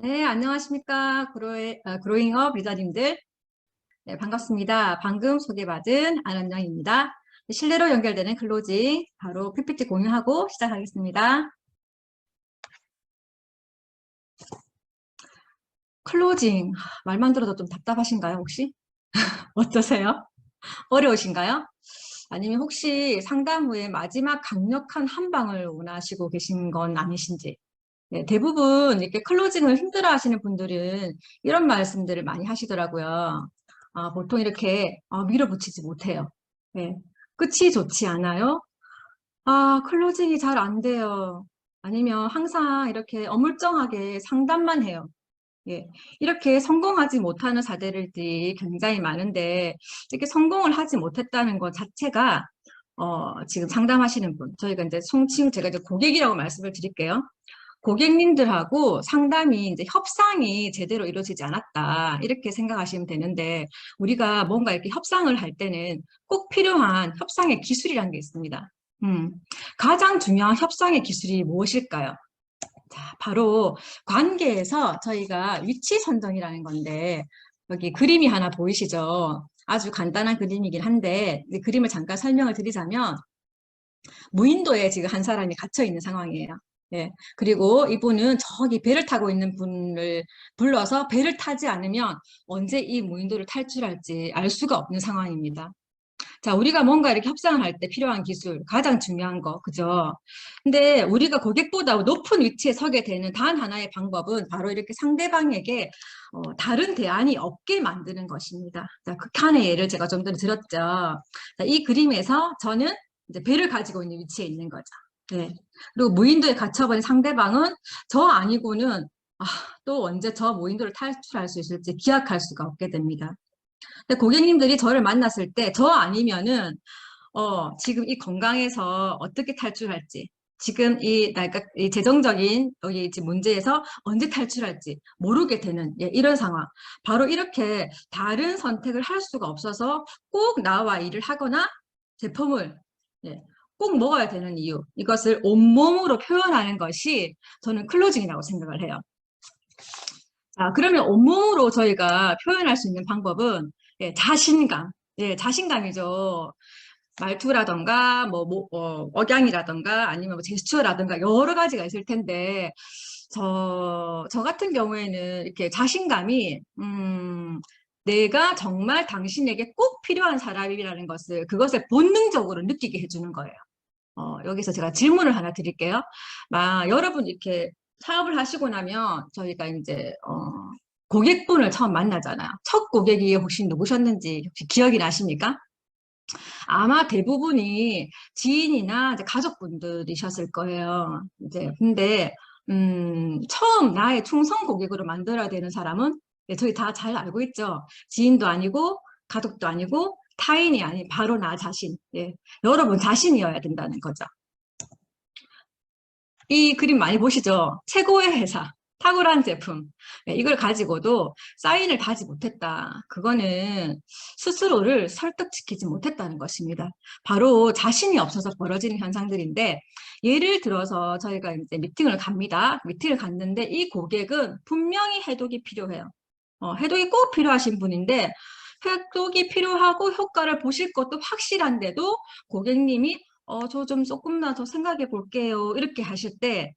네, 안녕하십니까. 그로잉업 리더님들. 네, 반갑습니다. 방금 소개받은 안원영입니다. 실내로 연결되는 클로징, 바로 PPT 공유하고 시작하겠습니다. 클로징, 말만 들어도 좀 답답하신가요, 혹시? 어떠세요? 어려우신가요? 아니면 혹시 상담 후에 마지막 강력한 한 방을 원하시고 계신 건 아니신지? 네, 대부분 이렇게 클로징을 힘들어 하시는 분들은 이런 말씀들을 많이 하시더라고요. 보통 이렇게 밀어붙이지 못해요. 네, 끝이 좋지 않아요? 클로징이 잘 안 돼요. 아니면 항상 이렇게 어물쩡하게 상담만 해요. 예, 이렇게 성공하지 못하는 사례들이 굉장히 많은데 이렇게 성공을 하지 못했다는 것 자체가 지금 상담하시는 분, 저희가 이제 송칭 제가 이제 고객이라고 말씀을 드릴게요. 고객님들하고 상담이 이제 협상이 제대로 이루어지지 않았다. 이렇게 생각하시면 되는데 우리가 뭔가 이렇게 협상을 할 때는 꼭 필요한 협상의 기술이라는 게 있습니다. 음, 가장 중요한 협상의 기술이 무엇일까요? 자, 바로 관계에서 저희가 위치 선정이라는 건데 여기 그림이 하나 보이시죠? 아주 간단한 그림이긴 한데 이 그림을 잠깐 설명을 드리자면 무인도에 지금 한 사람이 갇혀 있는 상황이에요. 예. 그리고 이분은 저기 배를 타고 있는 분을 불러서 배를 타지 않으면 언제 이 무인도를 탈출할지 알 수가 없는 상황입니다. 자, 우리가 뭔가 이렇게 협상을 할 때 필요한 기술, 가장 중요한 거, 그죠? 근데 우리가 고객보다 높은 위치에 서게 되는 단 하나의 방법은 바로 이렇게 상대방에게 다른 대안이 없게 만드는 것입니다. 자, 극한의 예를 제가 좀 전에 들었죠. 자, 이 그림에서 저는 이제 배를 가지고 있는 위치에 있는 거죠. 네. 그리고 무인도에 갇혀버린 상대방은 저 아니고는 아, 또 언제 저 무인도를 탈출할 수 있을지 기약할 수가 없게 됩니다. 근데 고객님들이 저를 만났을 때 저 아니면은 지금 이 건강에서 어떻게 탈출할지, 지금 그러니까 이 재정적인 여기 이제 문제에서 언제 탈출할지 모르게 되는 예, 이런 상황. 바로 이렇게 다른 선택을 할 수가 없어서 꼭 나와 일을 하거나 제품을 예, 꼭 먹어야 되는 이유. 이것을 온몸으로 표현하는 것이 저는 클로징이라고 생각을 해요. 자, 그러면 온몸으로 저희가 표현할 수 있는 방법은 예, 자신감. 예, 자신감이죠. 말투라던가 억양이라던가 아니면 뭐 제스처라던가 여러 가지가 있을 텐데 저 같은 경우에는 이렇게 자신감이 내가 정말 당신에게 꼭 필요한 사람이라는 것을 그것을 본능적으로 느끼게 해주는 거예요. 여기서 제가 질문을 하나 드릴게요. 여러분 이렇게 사업을 하시고 나면 저희가 이제 고객분을 처음 만나잖아요. 첫 고객이 혹시 누구셨는지 혹시 기억이 나십니까? 아마 대부분이 지인이나 이제 가족분들이셨을 거예요. 이제 근데 처음 나의 충성 고객으로 만들어야 되는 사람은 저희 다 잘 알고 있죠. 지인도 아니고 가족도 아니고 타인이 아닌 바로 나 자신. 예. 여러분 자신이어야 된다는 거죠. 이 그림 많이 보시죠? 최고의 회사, 탁월한 제품. 네, 이걸 가지고도 사인을 다지 못했다. 그거는 스스로를 설득시키지 못했다는 것입니다. 바로 자신이 없어서 벌어지는 현상들인데, 예를 들어서 저희가 이제 미팅을 갑니다. 미팅을 갔는데 이 고객은 분명히 해독이 필요해요. 해독이 꼭 필요하신 분인데, 해독이 필요하고 효과를 보실 것도 확실한데도 고객님이 저 좀 조금만 더 생각해 볼게요. 이렇게 하실 때,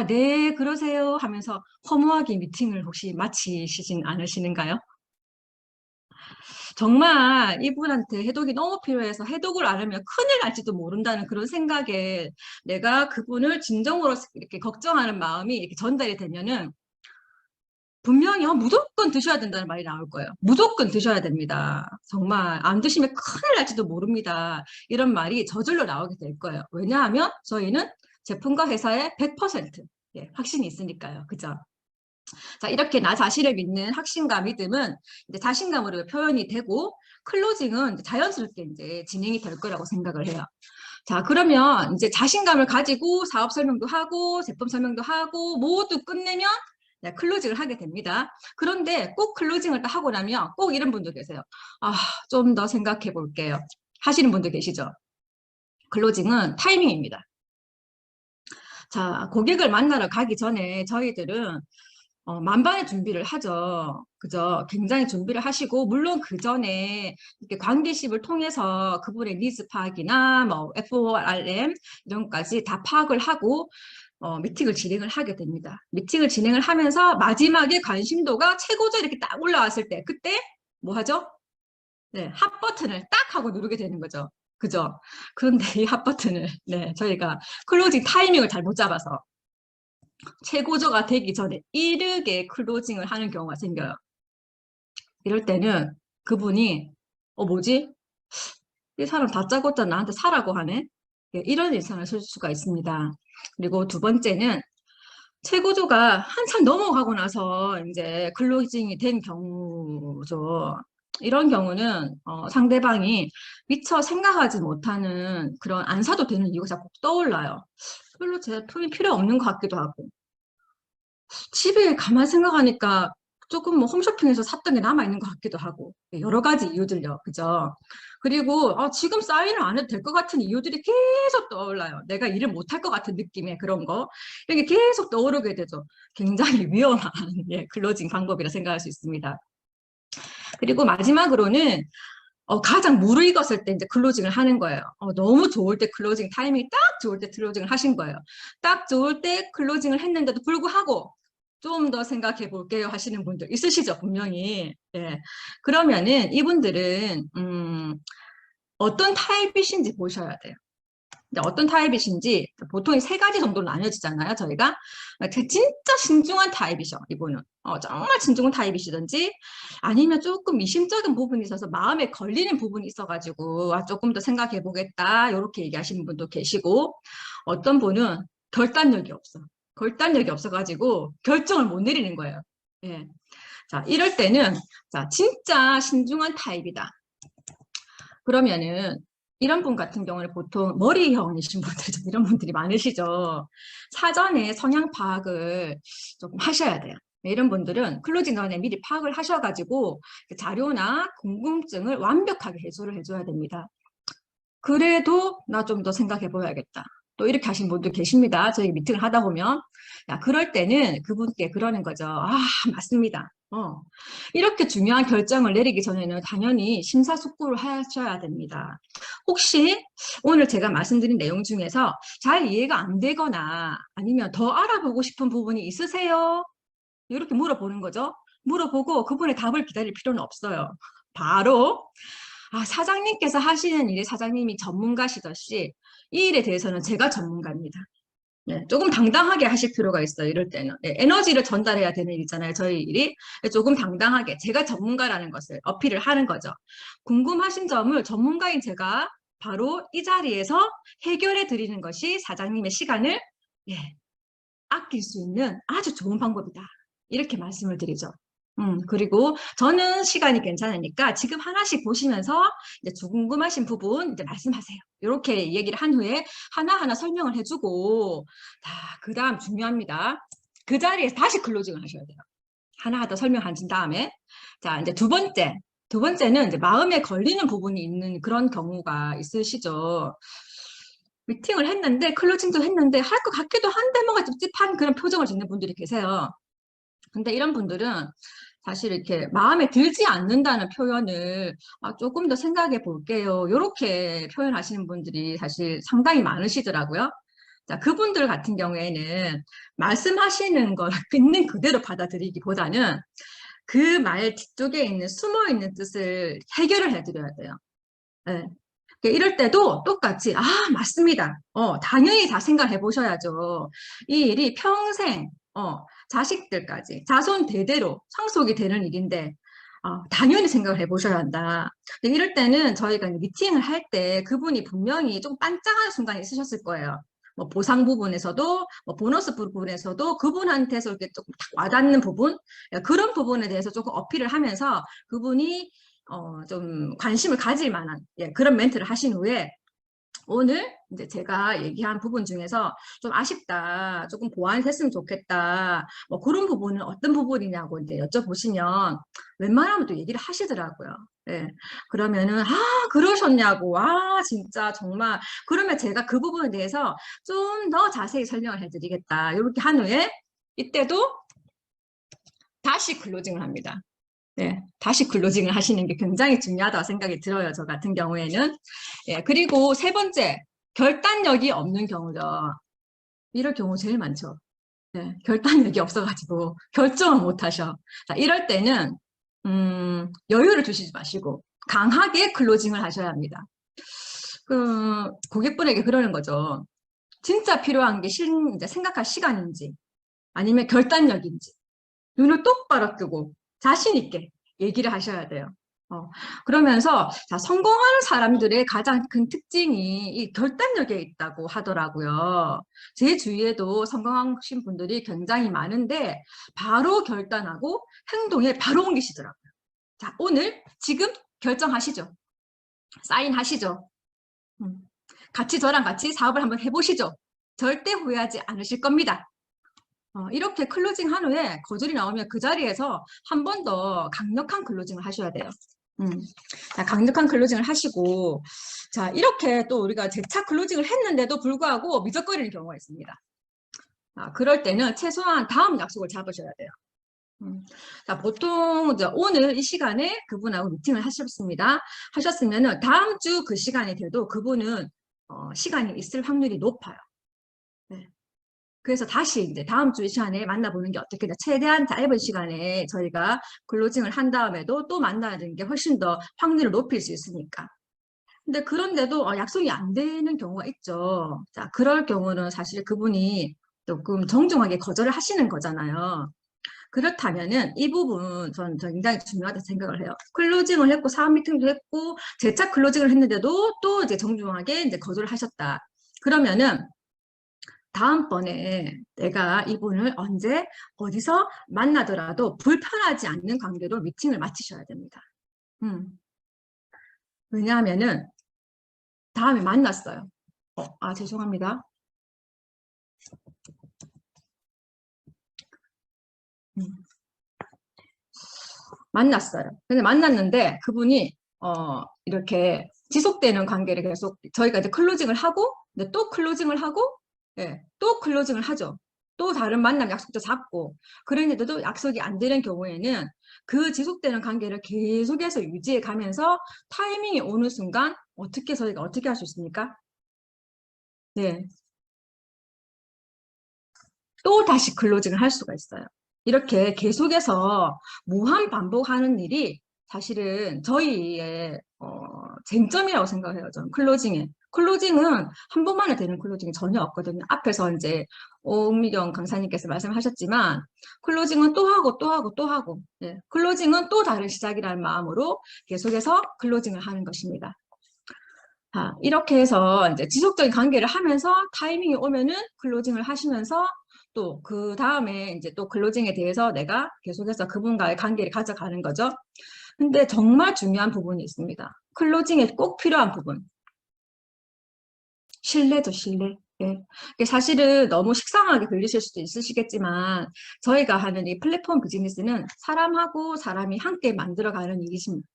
네, 그러세요. 하면서 허무하게 미팅을 혹시 마치시진 않으시는가요? 정말 이분한테 해독이 너무 필요해서 해독을 안 하면 큰일 날지도 모른다는 그런 생각에 내가 그분을 진정으로 이렇게 걱정하는 마음이 이렇게 전달이 되면은 분명히 무조건 드셔야 된다는 말이 나올 거예요. 무조건 드셔야 됩니다. 정말 안 드시면 큰일 날지도 모릅니다. 이런 말이 저절로 나오게 될 거예요. 왜냐하면 저희는 제품과 회사의 100% 예, 확신이 있으니까요. 그죠? 자, 이렇게 나 자신을 믿는 확신과 믿음은 이제 자신감으로 표현이 되고 클로징은 자연스럽게 이제 진행이 될 거라고 생각을 해요. 자, 그러면 이제 자신감을 가지고 사업 설명도 하고 제품 설명도 하고 모두 끝내면 네, 클로징을 하게 됩니다. 그런데 꼭 클로징을 딱 하고 나면 꼭 이런 분도 계세요. 좀 더 생각해 볼게요. 하시는 분도 계시죠? 클로징은 타이밍입니다. 자, 고객을 만나러 가기 전에 저희들은 만반의 준비를 하죠. 그죠? 굉장히 준비를 하시고, 물론 그 전에 이렇게 관계십을 통해서 그분의 니즈 파악이나 뭐 FORM 이런 것까지 다 파악을 하고, 미팅을 진행을 하게 됩니다. 미팅을 진행을 하면서 마지막에 관심도가 최고조 이렇게 딱 올라왔을 때, 그때 뭐 하죠? 네, 핫 버튼을 딱 하고 누르게 되는 거죠. 그죠? 그런데 이 핫 버튼을, 네, 저희가 클로징 타이밍을 잘 못 잡아서 최고조가 되기 전에 이르게 클로징을 하는 경우가 생겨요. 이럴 때는 그분이, 뭐지? 이 사람 다짜고짜 나한테 사라고 하네? 예, 이런 일상을 쓸 수가 있습니다. 그리고 두 번째는 최고조가 한참 넘어가고 나서 이제 클로징이 된 경우죠. 이런 경우는 상대방이 미처 생각하지 못하는 그런 안 사도 되는 이유가 자꾸 떠올라요. 별로 제 돈이 필요 없는 것 같기도 하고 집에 가만 생각하니까 조금 뭐 홈쇼핑에서 샀던 게 남아있는 것 같기도 하고 여러 가지 이유들요. 그죠? 그리고 지금 사인을 안 해도 될 것 같은 이유들이 계속 떠올라요. 내가 일을 못할 것 같은 느낌의 그런 거. 이게 계속 떠오르게 되죠. 굉장히 위험한 예, 클로징 방법이라 생각할 수 있습니다. 그리고 마지막으로는 가장 무르익었을 때 이제 클로징을 하는 거예요. 너무 좋을 때 클로징 타이밍이 딱 좋을 때 클로징을 하신 거예요. 딱 좋을 때 클로징을 했는데도 불구하고 좀 더 생각해 볼게요 하시는 분들 있으시죠, 분명히. 예. 그러면은 이분들은 어떤 타입이신지 보셔야 돼요. 어떤 타입이신지 보통 세 가지 정도로 나뉘어지잖아요, 저희가. 진짜 신중한 타입이셔, 이분은. 정말 신중한 타입이시든지 아니면 조금 미심쩍은 부분이 있어서 마음에 걸리는 부분이 있어가지고 조금 더 생각해 보겠다 이렇게 얘기하시는 분도 계시고 어떤 분은 결단력이 없어. 결단력이 없어가지고 결정을 못 내리는 거예요. 예. 자, 이럴 때는 자, 진짜 신중한 타입이다. 그러면은 이런 분 같은 경우는 보통 머리형이신 분들 이런 분들이 많으시죠. 사전에 성향 파악을 조금 하셔야 돼요. 이런 분들은 클로징 전에 미리 파악을 하셔가지고 자료나 궁금증을 완벽하게 해소를 해줘야 됩니다. 그래도 나 좀 더 생각해 보야겠다. 또 이렇게 하신 분도 계십니다. 저희 미팅을 하다 보면. 야, 그럴 때는 그분께 그러는 거죠. 맞습니다. 이렇게 중요한 결정을 내리기 전에는 당연히 심사숙고를 하셔야 됩니다. 혹시 오늘 제가 말씀드린 내용 중에서 잘 이해가 안 되거나 아니면 더 알아보고 싶은 부분이 있으세요? 이렇게 물어보는 거죠. 물어보고 그분의 답을 기다릴 필요는 없어요. 바로 사장님께서 하시는 일에 사장님이 전문가시듯이 이 일에 대해서는 제가 전문가입니다. 네, 조금 당당하게 하실 필요가 있어요. 이럴 때는. 네, 에너지를 전달해야 되는 일이잖아요. 저희 일이. 조금 당당하게 제가 전문가라는 것을 어필을 하는 거죠. 궁금하신 점을 전문가인 제가 바로 이 자리에서 해결해 드리는 것이 사장님의 시간을 아낄 수 있는 아주 좋은 방법이다. 이렇게 말씀을 드리죠. 그리고 저는 시간이 괜찮으니까 지금 하나씩 보시면서 이제 궁금하신 부분 이제 말씀하세요. 이렇게 얘기를 한 후에 하나하나 설명을 해주고, 그 다음 중요합니다. 그 자리에서 다시 클로징을 하셔야 돼요. 하나하나 더 설명하신 다음에. 자, 이제 두 번째는 이제 마음에 걸리는 부분이 있는 그런 경우가 있으시죠. 미팅을 했는데, 클로징도 했는데, 할 것 같기도 한데, 뭔가 찝찝한 그런 표정을 짓는 분들이 계세요. 근데 이런 분들은 사실 이렇게 마음에 들지 않는다는 표현을 조금 더 생각해 볼게요. 이렇게 표현하시는 분들이 사실 상당히 많으시더라고요. 자, 그분들 같은 경우에는 말씀하시는 걸 있는 그대로 받아들이기보다는 그 말 뒤쪽에 있는 숨어 있는 뜻을 해결을 해드려야 돼요. 네. 이럴 때도 똑같이 맞습니다. 당연히 다 생각해 보셔야죠. 이 일이 평생 자식들까지 자손 대대로 상속이 되는 일인데 당연히 생각을 해 보셔야 한다. 이럴 때는 저희가 미팅을 할 때 그분이 분명히 좀 반짝하는 순간이 있으셨을 거예요. 뭐 보상 부분에서도 뭐 보너스 부분에서도 그분한테서 이렇게 조금 딱 와닿는 부분 그런 부분에 대해서 조금 어필을 하면서 그분이 좀 관심을 가질 만한 그런 멘트를 하신 후에 오늘 이제 제가 얘기한 부분 중에서 좀 아쉽다, 조금 보완했으면 좋겠다, 뭐 그런 부분은 어떤 부분이냐고 이제 여쭤보시면 웬만하면 또 얘기를 하시더라고요. 예. 그러면은 그러셨냐고, 진짜 정말 그러면 제가 그 부분에 대해서 좀 더 자세히 설명을 해드리겠다. 이렇게 한 후에 이때도 다시 클로징을 합니다. 네, 다시 클로징을 하시는 게 굉장히 중요하다고 생각이 들어요. 저 같은 경우에는. 예, 그리고 세 번째, 결단력이 없는 경우죠. 이럴 경우 제일 많죠. 네, 결단력이 없어가지고 결정을 못 하셔. 자, 이럴 때는 여유를 두시지 마시고 강하게 클로징을 하셔야 합니다. 고객분에게 그러는 거죠. 진짜 필요한 게 이제 생각할 시간인지 아니면 결단력인지 눈을 똑바로 뜨고 자신 있게 얘기를 하셔야 돼요. 그러면서 자, 성공하는 사람들의 가장 큰 특징이 이 결단력에 있다고 하더라고요. 제 주위에도 성공하신 분들이 굉장히 많은데 바로 결단하고 행동에 바로 옮기시더라고요. 자, 오늘 지금 결정하시죠. 사인하시죠. 같이 저랑 같이 사업을 한번 해보시죠. 절대 후회하지 않으실 겁니다. 이렇게 클로징 한 후에 거절이 나오면 그 자리에서 한 번 더 강력한 클로징을 하셔야 돼요. 자, 강력한 클로징을 하시고, 자, 이렇게 또 우리가 재차 클로징을 했는데도 불구하고 미적거리는 경우가 있습니다. 그럴 때는 최소한 다음 약속을 잡으셔야 돼요. 자, 보통 이제 오늘 이 시간에 그분하고 미팅을 하셨으면은 다음 주 그 시간이 돼도 그분은 시간이 있을 확률이 높아요. 네. 그래서 다시 이제 다음 주 이 시간에 만나보는 게 어떻겠냐. 최대한 짧은 시간에 저희가 클로징을 한 다음에도 또 만나는 게 훨씬 더 확률을 높일 수 있으니까. 근데 그런데도 약속이 안 되는 경우가 있죠. 자, 그럴 경우는 사실 그분이 조금 정중하게 거절을 하시는 거잖아요. 그렇다면은 이 부분 저는 굉장히 중요하다고 생각을 해요. 클로징을 했고 사업 미팅도 했고 재차 클로징을 했는데도 또 이제 정중하게 이제 거절을 하셨다. 그러면은 다음번에 내가 이분을 언제 어디서 만나더라도 불편하지 않는 관계로 미팅을 마치셔야 됩니다. 왜냐하면은 다음에 만났어요. 죄송합니다. 만났어요. 근데 만났는데 그분이 이렇게 지속되는 관계를 계속 저희가 이제 클로징을 하고 또 클로징을 하고 또 클로징을 하죠. 또 다른 만남 약속도 잡고 그런데도 약속이 안 되는 경우에는 그 지속되는 관계를 계속해서 유지해 가면서 타이밍이 오는 순간 저희가 어떻게 할 수 있습니까? 네. 또 다시 클로징을 할 수가 있어요. 이렇게 계속해서 무한 반복하는 일이 사실은 저희의 쟁점이라고 생각해요. 저는 클로징은 한 번만에 되는 클로징이 전혀 없거든요. 앞에서 이제 오미경 강사님께서 말씀하셨지만 클로징은 또 하고 또 하고 또 하고 클로징은 또 다른 시작이라는 마음으로 계속해서 클로징을 하는 것입니다. 이렇게 해서 이제 지속적인 관계를 하면서 타이밍이 오면은 클로징을 하시면서 또 그 다음에 이제 또 클로징에 대해서 내가 계속해서 그분과의 관계를 가져가는 거죠. 근데 정말 중요한 부분이 있습니다. 클로징에 꼭 필요한 부분. 신뢰죠, 신뢰. 사실은 너무 식상하게 들리실 수도 있으시겠지만 저희가 하는 이 플랫폼 비즈니스는 사람하고 사람이 함께 만들어가는 일이십니다.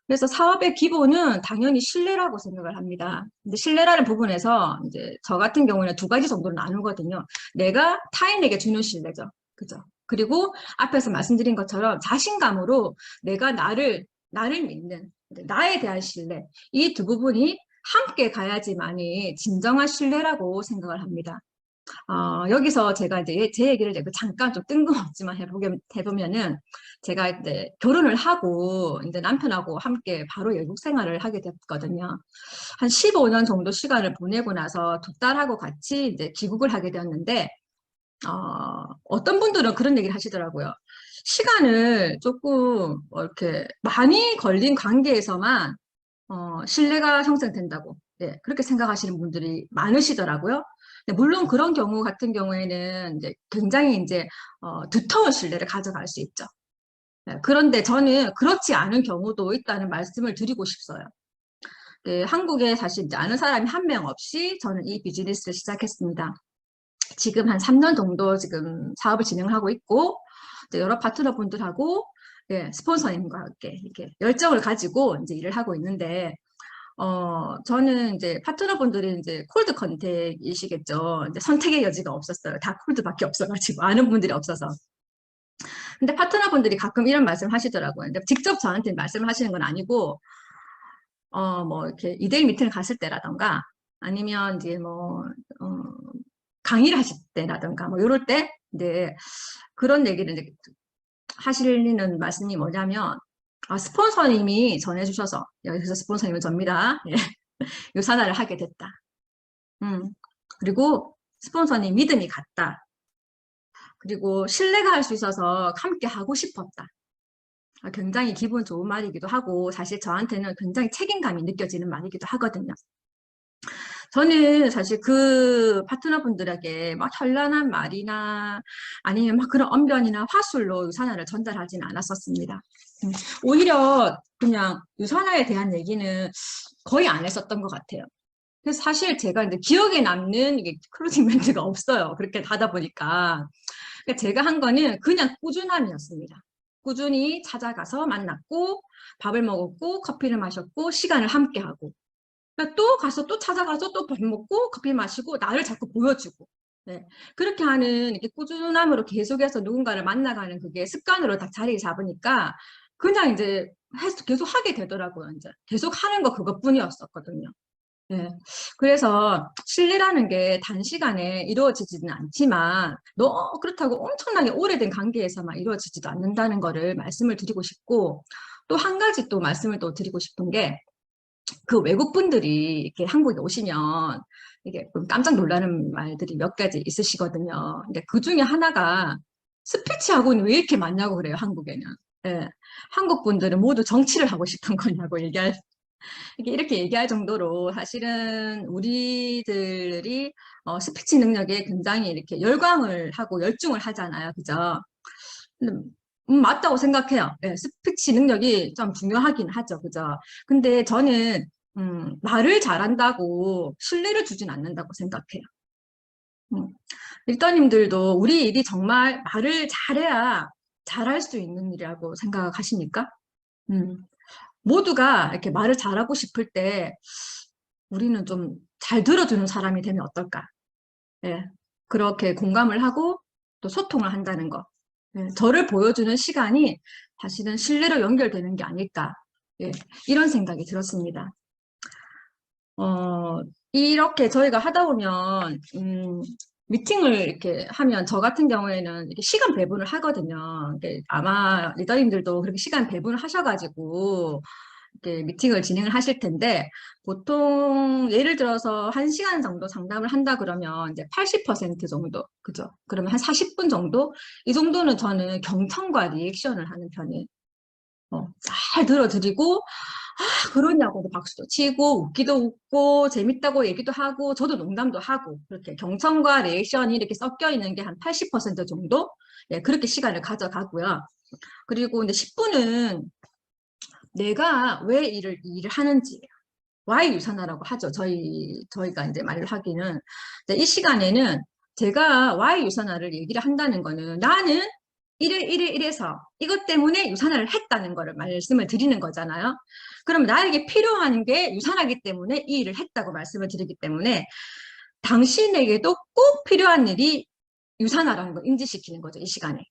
그래서 사업의 기본은 당연히 신뢰라고 생각을 합니다. 근데 신뢰라는 부분에서 이제 저 같은 경우는 두 가지 정도로 나누거든요. 내가 타인에게 주는 신뢰죠. 그죠? 그리고 앞에서 말씀드린 것처럼 자신감으로 내가 나를 믿는, 나에 대한 신뢰. 이 두 부분이 함께 가야지만이 진정한 신뢰라고 생각을 합니다. 여기서 제가 이제 제 얘기를 잠깐 좀 뜬금없지만 해보면은 제가 이제 결혼을 하고 이제 남편하고 함께 바로 외국 생활을 하게 됐거든요. 한 15년 정도 시간을 보내고 나서 두 딸하고 같이 이제 귀국을 하게 되었는데, 어떤 분들은 그런 얘기를 하시더라고요. 시간을 조금 이렇게 많이 걸린 관계에서만 신뢰가 형성된다고 그렇게 생각하시는 분들이 많으시더라고요. 물론 그런 경우 같은 경우에는 이제 굉장히 이제 두터운 신뢰를 가져갈 수 있죠. 그런데 저는 그렇지 않은 경우도 있다는 말씀을 드리고 싶어요. 한국에 사실 이제 아는 사람이 한 명 없이 저는 이 비즈니스를 시작했습니다. 지금 한 3년 정도 지금 사업을 진행하고 있고 여러 파트너분들하고 스폰서님과 함께 이렇게 열정을 가지고 이제 일을 하고 있는데 저는 이제 파트너분들이 이제 콜드 컨택이시겠죠. 이제 선택의 여지가 없었어요. 다 콜드밖에 없어가지고 아는 분들이 없어서. 근데 파트너분들이 가끔 이런 말씀 하시더라고요. 근데 직접 저한테 말씀하시는 건 아니고, 뭐, 이렇게 2대1 미팅을 갔을 때라던가, 아니면 이제 뭐, 어, 강의를 하실 때라던가, 뭐, 요럴 때, 이제 그런 얘기를 이제 하시는 말씀이 뭐냐면, 스폰서님이 전해주셔서, 여기서 스폰서님은 접니다. 예. 유산화를 하게 됐다. 그리고 스폰서님 믿음이 갔다. 그리고 신뢰가 할 수 있어서 함께 하고 싶었다. 굉장히 기분 좋은 말이기도 하고 사실 저한테는 굉장히 책임감이 느껴지는 말이기도 하거든요. 저는 사실 그 파트너분들에게 막 현란한 말이나 아니면 막 그런 언변이나 화술로 유산화를 전달하지는 않았었습니다. 오히려 그냥 유산화에 대한 얘기는 거의 안 했었던 것 같아요. 그래서 사실 제가 이제 기억에 남는 이게 클로징 멘트가 없어요. 그렇게 하다 보니까. 그러니까 제가 한 거는 그냥 꾸준함이었습니다. 꾸준히 찾아가서 만났고, 밥을 먹었고, 커피를 마셨고, 시간을 함께 하고. 그러니까 또 가서 또 찾아가서 또 밥 먹고, 커피 마시고, 나를 자꾸 보여주고. 네. 그렇게 하는 이렇게 꾸준함으로 계속해서 누군가를 만나가는 그게 습관으로 다 자리 잡으니까 그냥 이제 계속 하게 되더라고요. 이제 계속 하는 거 그것뿐이었었거든요. 네. 그래서 신뢰라는 게 단시간에 이루어지지는 않지만 그렇다고 엄청나게 오래된 관계에서만 이루어지지도 않는다는 거를 말씀을 드리고 싶고 또 한 가지 또 말씀을 또 드리고 싶은 게 그 외국 분들이 이렇게 한국에 오시면 이게 깜짝 놀라는 말들이 몇 가지 있으시거든요. 근데 그 중에 하나가 스피치 학원이 왜 이렇게 많냐고 그래요, 한국에는. 예. 한국 분들은 모두 정치를 하고 싶은 거냐고 이렇게 얘기할 정도로 사실은 우리들이 스피치 능력에 굉장히 이렇게 열광을 하고 열중을 하잖아요. 그죠? 근데, 맞다고 생각해요. 네, 스피치 능력이 좀 중요하긴 하죠. 그죠? 근데 저는, 말을 잘한다고 신뢰를 주진 않는다고 생각해요. 음, 일더님들도 우리 일이 정말 말을 잘해야 잘할 수 있는 일이라고 생각하십니까? 음, 모두가 이렇게 말을 잘하고 싶을 때 우리는 좀 잘 들어주는 사람이 되면 어떨까? 예, 그렇게 공감을 하고 또 소통을 한다는 거. 예, 저를 보여주는 시간이 사실은 신뢰로 연결되는 게 아닐까. 예, 이런 생각이 들었습니다. 이렇게 저희가 하다 보면, 미팅을 이렇게 하면 저 같은 경우에는 이렇게 시간 배분을 하거든요. 아마 리더님들도 그렇게 시간 배분을 하셔가지고, 이렇게 미팅을 진행을 하실 텐데 보통 예를 들어서 1시간 정도 상담을 한다 그러면 이제 80% 정도 그죠? 그러면 한 40분 정도 이 정도는 저는 경청과 리액션을 하는 편이에요. 잘 들어드리고 그러냐고 박수도 치고 웃기도 웃고 재밌다고 얘기도 하고 저도 농담도 하고 그렇게 경청과 리액션이 이렇게 섞여 있는 게 한 80% 정도 네, 그렇게 시간을 가져가고요. 그리고 이제 10분은 내가 왜 일을 하는지, why 유산화라고 하죠. 저희가 이제 말을 하기는. 이 시간에는 제가 why 유산화를 얘기를 한다는 거는 나는 이래서 이것 때문에 유산화를 했다는 거를 말씀을 드리는 거잖아요. 그럼 나에게 필요한 게 유산화기 때문에 이 일을 했다고 말씀을 드리기 때문에 당신에게도 꼭 필요한 일이 유산화라는 걸 인지시키는 거죠. 이 시간에.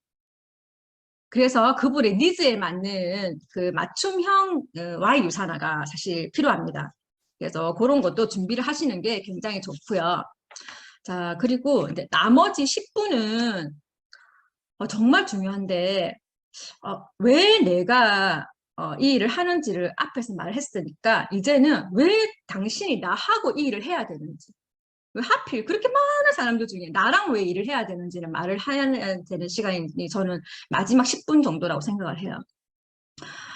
그래서 그분의 니즈에 맞는 그 맞춤형 Y 유산화가 사실 필요합니다. 그래서 그런 것도 준비를 하시는 게 굉장히 좋고요. 자, 그리고 이제 나머지 10분은 정말 중요한데 왜 내가 이 일을 하는지를 앞에서 말했으니까 이제는 왜 당신이 나하고 이 일을 해야 되는지 왜 하필 그렇게 많은 사람들 중에 나랑 왜 일을 해야 되는지는 말을 해야 되는 시간이 저는 마지막 10분 정도라고 생각을 해요.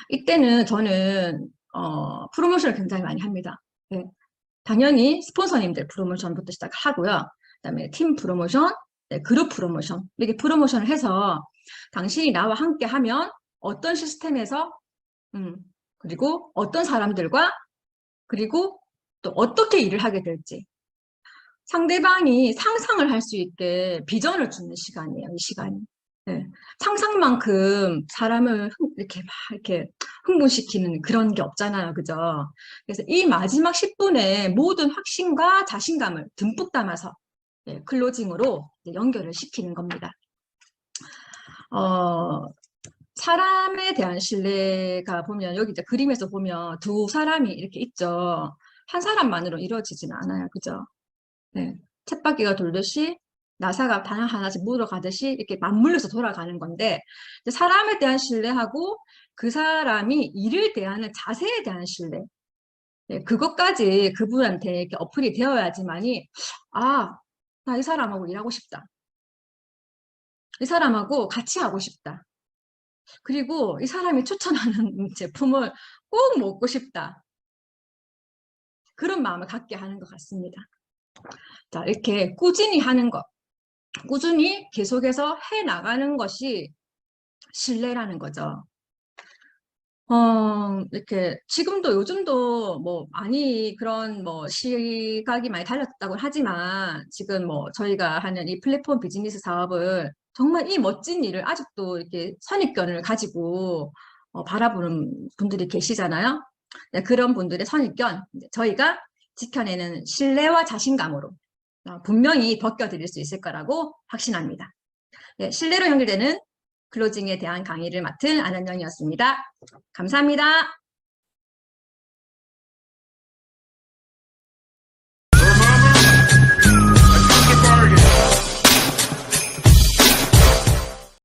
이때는 저는 프로모션을 굉장히 많이 합니다. 네. 당연히 스폰서님들 프로모션부터 시작하고요. 그다음에 팀 프로모션, 네, 그룹 프로모션 이렇게 프로모션을 해서 당신이 나와 함께 하면 어떤 시스템에서 그리고 어떤 사람들과 그리고 또 어떻게 일을 하게 될지 상대방이 상상을 할 수 있게 비전을 주는 시간이에요, 이 시간이. 네. 상상만큼 사람을 이렇게 흥분시키는 그런 게 없잖아요, 그죠? 그래서 이 마지막 10분에 모든 확신과 자신감을 듬뿍 담아서 클로징으로 연결을 시키는 겁니다. 사람에 대한 신뢰가 보면 여기 이제 그림에서 보면 두 사람이 이렇게 있죠. 한 사람만으로 이루어지지는 않아요. 그죠? 네. 쳇바퀴가 돌듯이 나사가 하나씩 묻어가듯이 이렇게 맞물려서 돌아가는 건데 사람에 대한 신뢰하고 그 사람이 일을 대하는 자세에 대한 신뢰 네, 그것까지 그분한테 이렇게 어플이 되어야지만이 아, 나 이 사람하고 일하고 싶다. 이 사람하고 같이 하고 싶다. 그리고 이 사람이 추천하는 제품을 꼭 먹고 싶다. 그런 마음을 갖게 하는 것 같습니다. 자, 이렇게 꾸준히 하는 것, 꾸준히 계속해서 해 나가는 것이 신뢰라는 거죠. 이렇게 지금도 요즘도 뭐 많이 그런 뭐 시각이 많이 달렸다고 하지만 지금 뭐 저희가 하는 이 플랫폼 비즈니스 사업을 정말 이 멋진 일을 아직도 이렇게 선입견을 가지고 바라보는 분들이 계시잖아요. 네, 그런 분들의 선입견 저희가 지켜내는 신뢰와 자신감으로 분명히 벗겨드릴 수 있을 거라고 확신합니다. 네, 신뢰로 연결되는 클로징에 대한 강의를 맡은 안은영이었습니다. 감사합니다.